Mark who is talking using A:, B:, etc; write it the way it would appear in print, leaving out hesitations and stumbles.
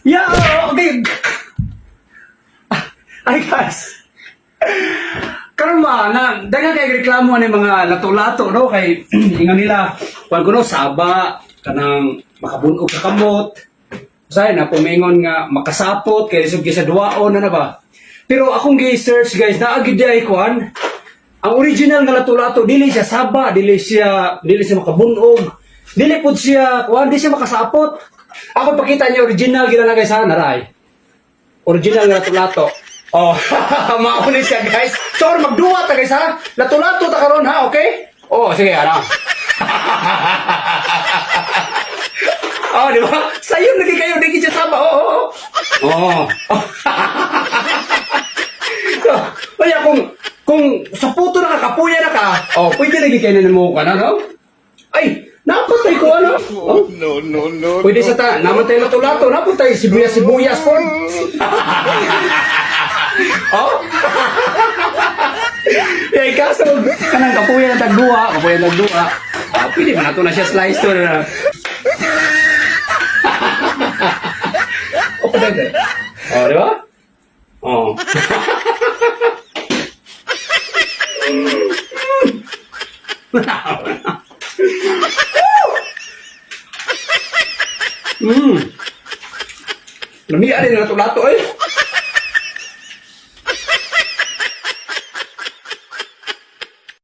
A: Yeah, okay. Ay, guys. Karon ba na daghang kay reklamo ni mga lato-lato no kay ingon nila kuan kuno saba kanang makabunog sa kamot. Say na pumingon nga makasapot kay lisod sa duwaon na ba. Pero akong gi-search guys naagi di kuan ang original nga lato-lato dili siya saba, dili siya makabunog. Dili pud siya kuan di siya makasapot. Ako pakita niyo original gila na guys ha naray. Original nga lato-lato. Oh, mauni siya guys. So, magduwa ta guys ha. Lato-lato ta karon ha, okay? Oh, sige, ano? Oh, di ba? Sayon lagi kayo, di siya saba. Oh. Kaya kung sa puto na kakapuya na ka, oh, pwede lagi kayo na mo ka na, no? Ay, napatay ko ano? Oh?
B: No.
A: Pwede sa ta, namatay lato-lato, napatay sibuyas po. Oh? Eh, kaso, kanang kapuya ng tagduwa. Pwede ba na ito na siya slice to na. O, pwede. O, di ba? O. Lamian din na lato-lato eh.